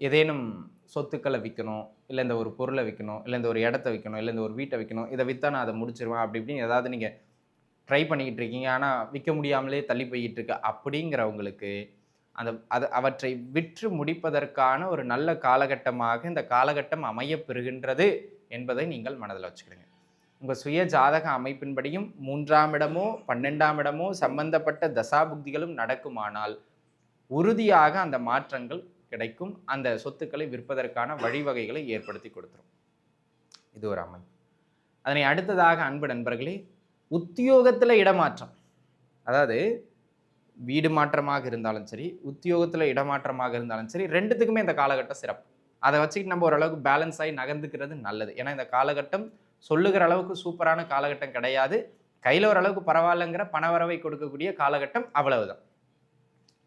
ஏதேனும் சொத்துக்கள விக்கணும், இல்ல இந்த ஒரு பொருள விக்கணும், இல்ல இந்த ஒரு இடத்த விக்கணும், இல்ல இந்த ஒரு வீட்ட விக்கணும். இத வித்தா நான் அத முடிச்சுருவேன். அப்படி இப்படின்னு ஏதாவது நீங்க ட்ரை பண்ணிக்கிட்டு இருக்கீங்க. ஆனா விக்க முடியாமலே தள்ளி போய்க்கிட்டு இருக்கு. அப்படிங்கிறவங்களுக்கு அவற்றை விற்று முடிப்பதற்கான ஒரு நல்ல காலகட்டமாக இந்த காலகட்டம் அமையப் பெறுகின்றது என்பதை நீங்கள் மனதில வச்சுக்கிடுங்க. உங்க சுய ஜாதக அமைப்பின்படியும் 3ஆம் இடமோ, 12ஆம் இடமோ சம்பந்தப்பட்ட தசாபுக்திகளும் நடக்குமானால், உறுதியாக அந்த மாற்றங்கள் கிடைக்கும். அந்த சொத்துக்களை விற்பதற்கான வழிவகைகளை ஏற்படுத்தி கொடுத்துரும். இது ஒரு அமைப்பு. அதனை அடுத்ததாக அன்பு நண்பர்களே, உத்தியோகத்தில இடமாற்றம். அதாவது வீடு மாற்றமாக இருந்தாலும் சரி, உத்தியோகத்தில இடமாற்றமாக இருந்தாலும் சரி, 2த்துக்குமே இந்த காலகட்டம் சிறப்பு. அத வச்சுக்கிட்டு நம்ம ஓரளவுக்கு பேலன்ஸ் ஆயி நகர்ந்துக்கிறது நல்லது. ஏன்னா, இந்த காலகட்டம் சொல்லுகிற அளவுக்கு சூப்பரான காலகட்டம் கிடையாது. கையில ஓரளவுக்கு பரவாயில்லங்கிற பணவரவை கொடுக்கக்கூடிய காலகட்டம் அவ்வளவுதான்.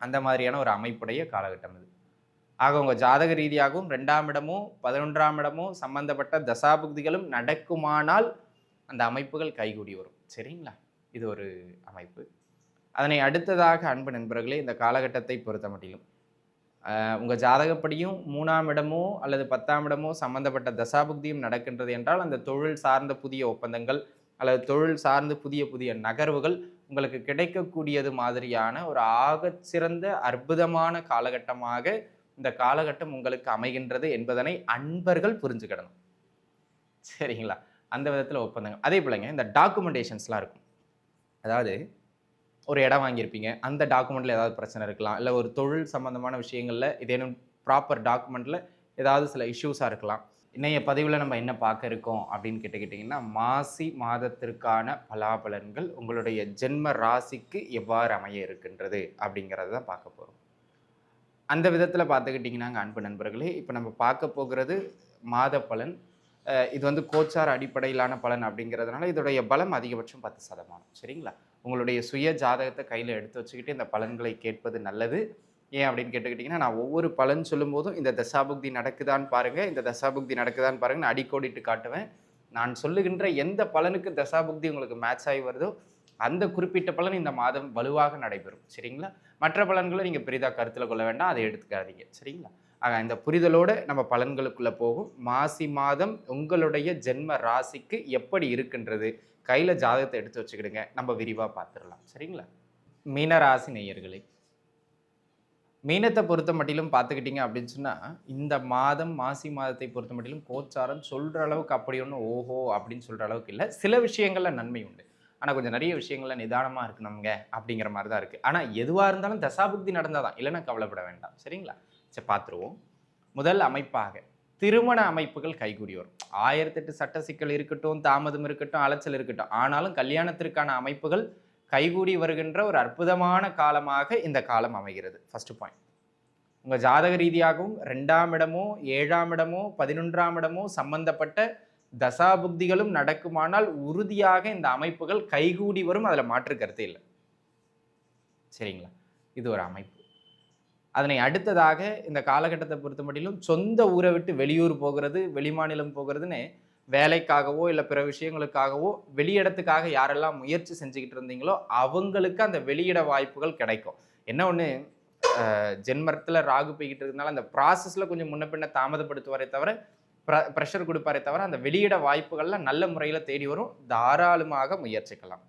அந்த மாதிரியான ஒரு அமைப்புடைய காலகட்டம் இது. ஆக உங்க ஜாதக ரீதியாகவும் 2ஆம் இடமோ, 11ஆம் இடமோ சம்பந்தப்பட்ட தசாபுக்திகளும் நடக்குமானால், அந்த அமைப்புகள் கைகூடி வரும். சரிங்களா? இது ஒரு அமைப்பு. அதனை அடுத்ததாக அன்பு நண்பர்களே, இந்த காலகட்டத்தை பொறுத்தமட்டிலும், உங்க ஜாதகப்படியும் 3ஆம் இடமோ அல்லது 10ஆம் இடமோ சம்பந்தப்பட்ட தசாபுக்தியும் நடக்கின்றது என்றால், அந்த தொழில் சார்ந்த புதிய ஒப்பந்தங்கள் அல்லது தொழில் சார்ந்து புதிய புதிய நகர்வுகள் உங்களுக்கு கிடைக்கக்கூடியது மாதிரியான ஒரு ஆகச்சிறந்த அற்புதமான காலகட்டமாக இந்த காலகட்டம் உங்களுக்கு அமைகின்றது என்பதனை அன்பர்கள் புரிஞ்சுக்கிடணும். சரிங்களா? அந்த விதத்தில ஒப்பந்தங்கள். அதே போலங்க இந்த டாக்குமெண்டேஷன்ஸ்லாம் இருக்கும். அதாவது ஒரு இடம் வாங்கியிருப்பீங்க. அந்த டாக்குமெண்ட்ல ஏதாவது பிரச்சனை இருக்கலாம். இல்ல ஒரு தொழில் சம்பந்தமான விஷயங்கள்ல ஏதேனும் ப்ராப்பர் டாக்குமெண்ட்ல ஏதாவது சில இஷ்யூஸா இருக்கலாம். இன்னைய பதிவுல நம்ம என்ன பார்க்க இருக்கோம் அப்படின்னு கேட்டுக்கிட்டீங்கன்னா, மாசி மாதத்திற்கான பலாபலன்கள் உங்களுடைய ஜென்ம ராசிக்கு எவ்வாறு அமைய இருக்கின்றது அப்படிங்கிறத தான் பார்க்க போறோம். அந்த விதத்துல பார்த்துக்கிட்டீங்கன்னாங்க அன்பு நண்பர்களே, இப்ப நம்ம பார்க்க போகிறது மாத பலன். இது வந்து கோச்சார அடிப்படையிலான பலன் அப்படிங்கிறதுனால, இதோடைய பலம் அதிகபட்சம் 10% சரிங்களா? உங்களுடைய சுய ஜாதகத்த கையில எடுத்து வச்சுக்கிட்டு இந்த பலன்களை கேட்பது நல்லது. ஏன் அப்படின்னு கேட்டுக்கிட்டீங்கன்னா, நான் ஒவ்வொரு பலன் சொல்லும்போதும் இந்த தசாபுக்தி நடக்குதான்னு பாருங்க, இந்த தசாபுக்தி நடக்குதான்னு பாருங்கன்னு அடிக்கோடிட்டு காட்டுவேன். நான் சொல்லுகின்ற எந்த பலனுக்கு தசாபுக்தி உங்களுக்கு மேட்ச் ஆகி வருதோ, அந்த குறிப்பிட்ட பலன் இந்த மாதம் வலுவாக நடைபெறும். சரிங்களா? மற்ற பலன்கள நீங்க பெரிதா கருத்துல கொள்ள வேண்டாம். அத எடுத்துக்காதீங்க. சரிங்களா? ஆக இந்த புரிதலோட நம்ம பலன்களுக்குள்ள போகும். மாசி மாதம் உங்களுடைய ஜென்ம ராசிக்கு எப்படி இருக்கின்றது? கையில ஜாதகத்த எடுத்து வச்சுக்கிடுங்க. நம்ம விரிவா பார்த்துறலாம். சரிங்களா? மீன ராசி நேயர்களே! மீனத்த பொறுத்தமட்டிலும் பார்த்துக்கிட்டீங்க அப்படின்னு சொன்னா, இந்த மாதம் மாசி மாதத்தை பொறுத்தமட்டிலும் கோச்சாரம் சொல்ற அளவுக்கு அப்படி ஒண்ணும் ஓஹோ! அப்படின்னு சொல்ற அளவுக்கு இல்ல. சில விஷயங்கள்ல நன்மை உண்டு. ஆனா கொஞ்சம் நெறைய விஷயங்கள்ல நிதானமா இருக்கணும்ங்க அப்படிங்கிற மாரி தான் இருக்கு. ஆனா எதுவா இருந்தாலும் தசாபுக்தி நடந்தா தான். இல்லன்னா கவலைப்பட வேண்டாம். சரிங்களா? சரி பார்த்துருவோம். முதல் அமைப்பாக திருமண அமைப்புகள் கைகூடி வரும். 1008 சட்ட சிக்கல் இருக்கட்டும், தாமதம் இருக்கட்டும், அலைச்சல் இருக்கட்டும். ஆனாலும் கல்யாணத்திற்கான அமைப்புகள் கைகூடி வருகின்ற ஒரு அற்புதமான காலமாக இந்த காலம் அமைகிறது. First point. உங்க ஜாதக ரீதியாகவும் 2ஆம் இடமோ, 7ஆம் இடமோ, 11ஆம் இடமோ சம்பந்தப்பட்ட தசாபுக்திகளும் நடக்குமானால் உறுதியாக இந்த அமைப்புகள் கைகூடி வரும். அதுல மாற்று கருத்தே இல்ல. சரிங்களா? இது ஒரு அமைப்பு. அதனை அடுத்ததாக இந்த காலகட்டத்தை பொறுத்தமட்டிலும் சொந்த ஊரை விட்டு வெளியூர் போகிறது, வெளிமாநிலம் போகிறதுன்னு வேலைக்காகவோ, இல்ல பிற விஷயங்களுக்காகவோ, வெளியிடத்துக்காக யாரெல்லாம் முயற்சி செஞ்சுகிட்டு இருந்தீங்களோ, அவங்களுக்கு அந்த வெளியிட வாய்ப்புகள் கிடைக்கும். என்ன ஒண்ணு ஜென்மத்துல ராகு போய்க்கிட்டு இருக்கிறதுனால, அந்த ப்ராசஸ்ல கொஞ்சம் முன்ன பின்ன தாமதப்படுத்துவாரே தவிர, பிரஷர் குடுப்பாரே தவிர, அந்த வெளியிட வாய்ப்புகள்லாம் நல்ல முறையில தேடி வரும். தாராளமாக முயற்சிக்கலாம்.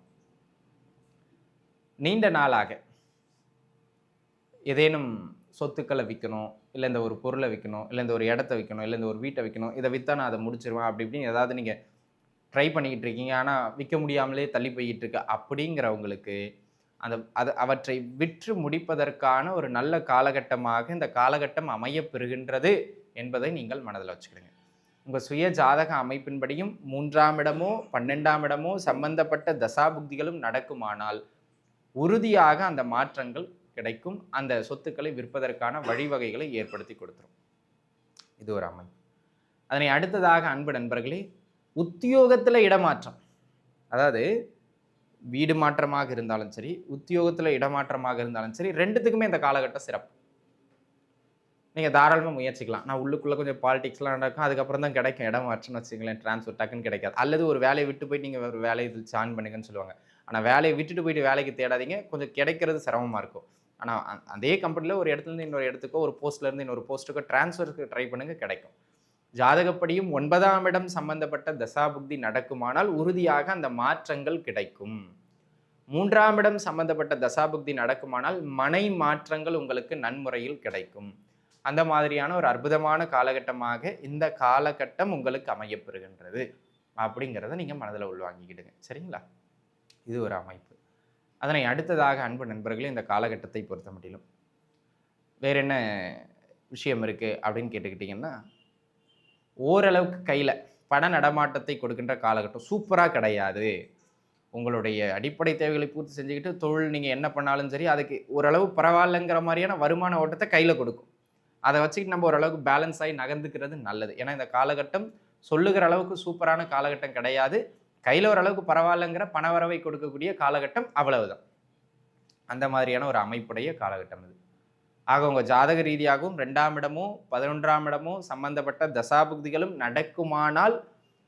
நீண்ட நாளாக ஏதேனும் சொத்துக்கள விக்கணும், இல்ல இந்த ஒரு பொருள விக்கணும், இல்ல இந்த ஒரு இடத்த விக்கணும், இல்ல இந்த ஒரு வீட்ட விக்கணும். இத வித்தா நான் அத முடிச்சுருவேன். அப்படி இப்படின்னு ஏதாவது நீங்க ட்ரை பண்ணிக்கிட்டு இருக்கீங்க. ஆனா விக்க முடியாமலே தள்ளி போய்க்கிட்டு இருக்கு. அப்படிங்கிறவங்களுக்கு அவற்றை விற்று முடிப்பதற்கான ஒரு நல்ல காலகட்டமாக இந்த காலகட்டம் அமையப் பெறுகின்றது என்பதை நீங்கள் மனதில வச்சுக்கிடுங்க. உங்க சுய ஜாதக அமைப்பின்படியும் 3ஆம் இடமோ, 12ஆம் இடமோ சம்பந்தப்பட்ட தசாபுக்திகளும் நடக்குமானால், உறுதியாக அந்த மாற்றங்கள் கிடைக்கும். அந்த சொத்துக்களை விற்பதற்கான வழிவகைகளை ஏற்படுத்தி கொடுத்துரும். இது ஒரு அமைப்பு. அதனை அடுத்ததாக அன்பு நண்பர்களே, உத்தியோகத்தில இடமாற்றம். அதாவது வீடு மாற்றமாக இருந்தாலும் சரி, உத்தியோகத்தில இடமாற்றமாக இருந்தாலும் சரி, 2த்துக்குமே இந்த காலகட்டம் சிறப்பு. நீங்க தாராளமா முயற்சிக்கலாம். நான் உள்ளுக்குள்ள கொஞ்சம் பாலிடிக்ஸ்லாம் நடக்கும். அதுக்கப்புறம் தான் கிடைக்கும் இடம் மாற்றம்னு வச்சுக்கங்களேன். ட்ரான்ஸ்ஃபர் டக்குன்னு கிடைக்காது. அல்லது ஒரு வேலைய விட்டு போயிட்டு நீங்க ஒரு வேலைய இதில ஜாயின் பண்ணுங்கன்னு சொல்லுவாங்க. ஆனா வேலைய விட்டுட்டு போயிட்டு வேலைக்கு தேடாதீங்க. கொஞ்சம் கிடைக்கிறது சிரமமா இருக்கும். ஆனால் அதே கம்பெனியில் ஒரு இடத்துலேருந்து இன்னொரு இடத்துக்கோ, ஒரு போஸ்ட்லேருந்து இன்னொரு போஸ்ட்டுக்கோ ட்ரான்ஸ்ஃபருக்கு ட்ரை பண்ணுங்க, கிடைக்கும். ஜாதகப்படியும் 9ஆம் இடம் சம்பந்தப்பட்ட தசாபுக்தி நடக்குமானால் உறுதியாக அந்த மாற்றங்கள் கிடைக்கும். 3ஆம் இடம் சம்பந்தப்பட்ட தசாபுக்தி நடக்குமானால் மனை மாற்றங்கள் உங்களுக்கு நன்முறையில் கிடைக்கும். அந்த மாதிரியான ஒரு அற்புதமான காலகட்டமாக இந்த காலகட்டம் உங்களுக்கு அமையப்பெறுகின்றது அப்படிங்கிறத நீங்கள் மனதில் உள்வாங்கிக்கிடுங்க. சரிங்களா? இது ஒரு அமைப்பு. அதனை அடுத்ததாக அன்பு நண்பர்களே, இந்த காலகட்டத்தை பொறுத்த மட்டிலும் வேற என்ன விஷயம் இருக்குது அப்படின்னு கேட்டுக்கிட்டிங்கன்னா, ஓரளவுக்கு கையில் பண நடமாட்டத்தை கொடுக்கின்ற காலகட்டம் சூப்பராக கிடையாது. உங்களுடைய அடிப்படை தேவைகளை பூர்த்தி செஞ்சுக்கிட்டு தொழில் நீங்கள் என்ன பண்ணாலும் சரி, அதுக்கு ஓரளவு பரவாயில்லைங்கிற மாதிரியான வருமான ஓட்டத்தை கையில் கொடுக்கும். அதை வச்சுக்கிட்டு நம்ம ஓரளவுக்கு பேலன்ஸ் ஆகி நகர்ந்துக்கிறது நல்லது. ஏன்னா இந்த காலகட்டம் சொல்லுகிற அளவுக்கு சூப்பரான காலகட்டம் கிடையாது. கையில் ஓரளவுக்கு பரவாயில்லைங்கிற பணவரவை கொடுக்கக்கூடிய காலகட்டம், அவ்வளவுதான். அந்த மாதிரியான ஒரு அமைப்புடைய காலகட்டம் இது. ஆக உங்கள் ஜாதக ரீதியாகவும் 2ஆம் இடமோ 11ஆம் இடமோ சம்பந்தப்பட்ட தசாபுக்திகளும் நடக்குமானால்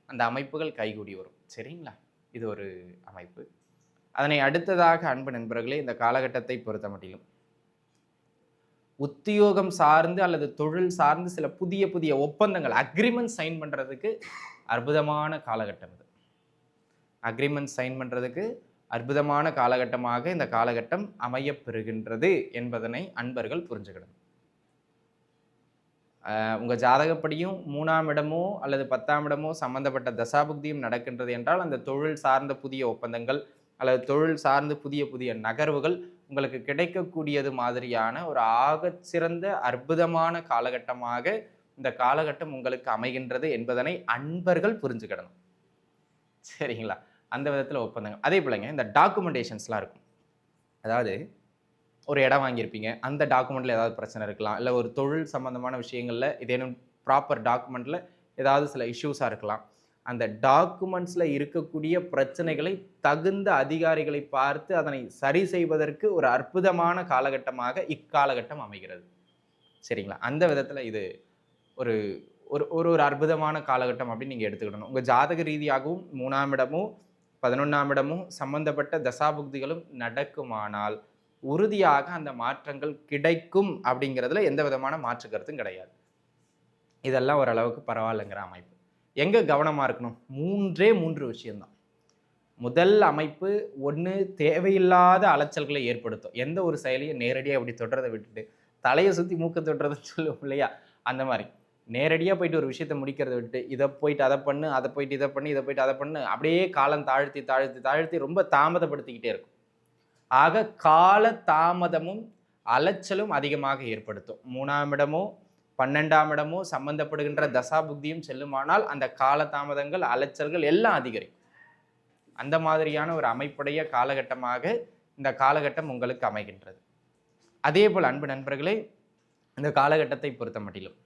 அந்த அமைப்புகள் கைகூடி வரும். சரிங்களா? இது ஒரு அமைப்பு. அதனை அடுத்ததாக அன்பு நண்பர்களே, இந்த காலகட்டத்தை பொறுத்த மட்டிலும் உத்தியோகம் சார்ந்து அல்லது தொழில் சார்ந்து சில புதிய புதிய ஒப்பந்தங்கள், அக்ரிமெண்ட் சைன் பண்ணுறதுக்கு அற்புதமான காலகட்டம் இது. அக்ரிமெண்ட் சைன் பண்ணுறதுக்கு அற்புதமான காலகட்டமாக இந்த காலகட்டம் அமையப்பெறுகின்றது என்பதனை அன்பர்கள் புரிஞ்சுக்கிடணும். உங்கள் ஜாதகப்படியும் 3ஆம் இடமோ அல்லது 10ஆம் இடமோ சம்பந்தப்பட்ட தசாபுக்தியும் நடக்கின்றது என்றால் அந்த தொழில் சார்ந்த புதிய ஒப்பந்தங்கள் அல்லது தொழில் சார்ந்து புதிய புதிய நகர்வுகள் உங்களுக்கு கிடைக்கக்கூடியது மாதிரியான ஒரு ஆகச்சிறந்த அற்புதமான காலகட்டமாக இந்த காலகட்டம் உங்களுக்கு அமைகின்றது என்பதனை அன்பர்கள் புரிஞ்சுக்கிடணும். சரிங்களா? அந்த விதத்தில் ஒப்பந்தங்கள். அதே போலங்க இந்த டாக்குமெண்டேஷன்ஸ்லாம் இருக்கும். அதாவது ஒரு இடம் வாங்கியிருப்பீங்க, அந்த டாக்குமெண்ட்டில் ஏதாவது பிரச்சனை இருக்கலாம், இல்லை ஒரு தொழில் சம்பந்தமான விஷயங்களில் இதேனும் ப்ராப்பர் டாக்குமெண்ட்டில் ஏதாவது சில இஷ்யூஸாக இருக்கலாம். அந்த டாக்குமெண்ட்ஸில் இருக்கக்கூடிய பிரச்சனைகளை தகுந்த அதிகாரிகளை பார்த்து அதனை சரி செய்வதற்கு ஒரு அற்புதமான காலகட்டமாக இக்காலகட்டம் அமைகிறது. சரிங்களா? அந்த விதத்தில் இது ஒரு ஒரு ஒரு அற்புதமான காலகட்டம் அப்படின்னு நீங்கள் எடுத்துக்கிடணும். உங்கள் ஜாதக ரீதியாகவும் 3ஆம் இடமும் 11ஆம் இடமும் சம்பந்தப்பட்ட தசாபுக்திகளும் நடக்குமானால் உறுதியாக அந்த மாற்றங்கள் கிடைக்கும் அப்படிங்கிறதுல எந்த விதமான மாற்று கருத்தும் கிடையாது. இதெல்லாம் ஓரளவுக்கு பரவாயில்லைங்கிற அமைப்பு. எங்கே கவனமாக இருக்கணும்? 3 விஷயம்தான். முதல் அமைப்பு, ஒன்று தேவையில்லாத அலைச்சல்களை ஏற்படுத்தும். எந்த ஒரு செயலையும் நேரடியாக இப்படி தொடுறதை விட்டுட்டு தலையை சுற்றி மூக்க தொடுறதுன்னு சொல்லுவோம் இல்லையா? அந்த மாதிரி நேரடியாக போயிட்டு ஒரு விஷயத்தை முடிக்கிறத விட்டு இதை போயிட்டு அதை பண்ணு, அதை போயிட்டு இதை பண்ணு, இதை போயிட்டு அதை பண்ணு, அப்படியே காலம் தாழ்த்தி தாழ்த்தி தாழ்த்தி ரொம்ப தாமதப்படுத்திக்கிட்டே இருக்கும். ஆக கால தாமதமும் அலைச்சலும் அதிகமாக ஏற்படுத்தும். 3ஆம் இடமோ 12ஆம் இடமோ சம்பந்தப்படுகின்ற தசாபுக்தியும் செல்லுமானால் அந்த கால தாமதங்கள், அலைச்சல்கள் எல்லாம் அதிகரிக்கும். அந்த மாதிரியான ஒரு அமைப்புடைய காலகட்டமாக இந்த காலகட்டம் உங்களுக்கு அமைகின்றது. அதே போல் அன்பு நண்பர்களே, இந்த காலகட்டத்தை பொறுத்த மட்டிலும்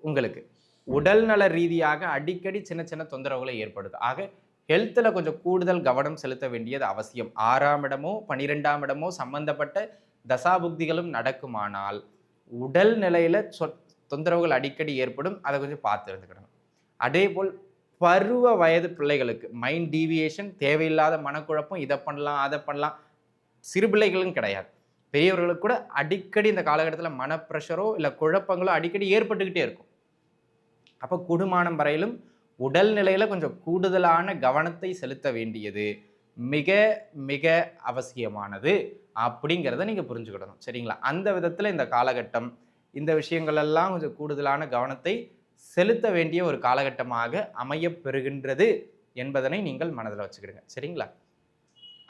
உங்களுக்கு உடல்நல ரீதியாக அடிக்கடி சின்ன சின்ன தொந்தரவுகளை ஏற்படுது. ஆக ஹெல்த்தில் கொஞ்சம் கூடுதல் கவனம் செலுத்த வேண்டியது அவசியம். 6ஆம் இடமோ 12ஆம் இடமோ சம்பந்தப்பட்ட தசாபுக்திகளும் நடக்குமானால் உடல் நிலையில் தொந்தரவுகள் அடிக்கடி ஏற்படும். அதை கொஞ்சம் பார்த்து இருந்துக்கிடணும். அதே போல் பருவ வயது பிள்ளைகளுக்கு மைண்ட் டீவியேஷன், தேவையில்லாத மனக்குழப்பம், இதை பண்ணலாம் அதை பண்ணலாம், சிறு பிள்ளைகளும் கிடையாது, பெரியவர்களுக்கு கூட அடிக்கடி இந்த காலகட்டத்தில் மனப்பிரஷரோ இல்லை குழப்பங்களோ அடிக்கடி ஏற்பட்டுக்கிட்டே இருக்கும். அப்போ கூடுமானம் வரையிலும் உடல் நிலையில் கொஞ்சம் கூடுதலான கவனத்தை செலுத்த வேண்டியது மிக மிக அவசியமானது அப்படிங்கிறத நீங்கள் புரிஞ்சுக்கிடணும். சரிங்களா? அந்த விதத்தில் இந்த காலகட்டம் இந்த விஷயங்களெல்லாம் கொஞ்சம் கூடுதலான கவனத்தை செலுத்த வேண்டிய ஒரு காலகட்டமாக அமையப்பெறுகின்றது என்பதனை நீங்கள் மனதில் வச்சுக்கிடுங்க. சரிங்களா?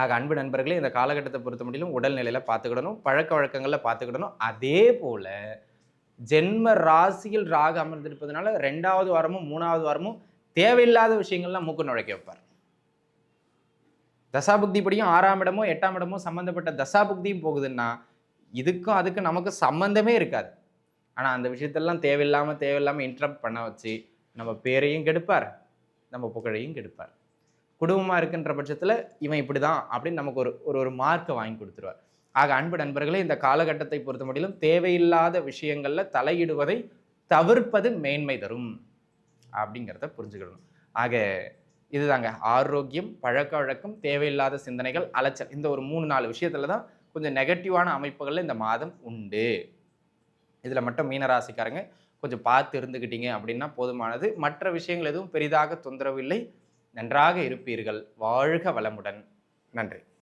ஆக அன்பு நண்பர்களே, இந்த காலகட்டத்தை பொறுத்த முடியலும் உடல்நிலையில் பார்த்துக்கிடணும், பழக்க வழக்கங்களில் பார்த்துக்கிடணும். அதே போல் ஜென்ம ராசியில் ராகு அமர்ந்திருப்பதனால 2வது வாரமும் 3வது வாரமும் தேவையில்லாத விஷயங்கள்லாம் மூக்கு நுழைக்க வைப்பார். தசாபுக்தி படியும் 6ஆம் இடமோ 8ஆம் இடமோ சம்பந்தப்பட்ட தசாபுக்தியும் போகுதுன்னா இதுக்கும் அதுக்கும் நமக்கு சம்பந்தமே இருக்காது. ஆனால் அந்த விஷயத்தெல்லாம் தேவையில்லாமல் இன்டரப்ட் பண்ண வச்சு நம்ம பேரையும் கெடுப்பார், நம்ம புகழையும் கெடுப்பார். குடும்பமாக இருக்கின்ற பட்சத்தில் இவன் இப்படி தான் அப்படின்னு நமக்கு ஒரு மார்க்கை வாங்கி கொடுத்துருவார். ஆக அன்பு நண்பர்களே, இந்த காலகட்டத்தை பொறுத்த முடியலும் தேவையில்லாத விஷயங்களில் தலையிடுவதை தவிர்ப்பது மேன்மை தரும் அப்படிங்கிறத புரிஞ்சுக்கணும். ஆக இதுதாங்க ஆரோக்கியம், பழக்க வழக்கம், தேவையில்லாத சிந்தனைகள், அலைச்சல், இந்த ஒரு 3-4 விஷயத்துல தான் கொஞ்சம் நெகட்டிவான அமைப்புகள்ல இந்த மாதம் உண்டு. இதுல மட்டும் மீனராசிக்காரங்க கொஞ்சம் பார்த்து இருந்துக்கிட்டீங்க அப்படின்னா போதுமானது. மற்ற விஷயங்கள் எதுவும் பெரிதாக தொந்தரவு இல்லை. நன்றாக இருப்பீர்கள். வாழ்க வளமுடன். நன்றி.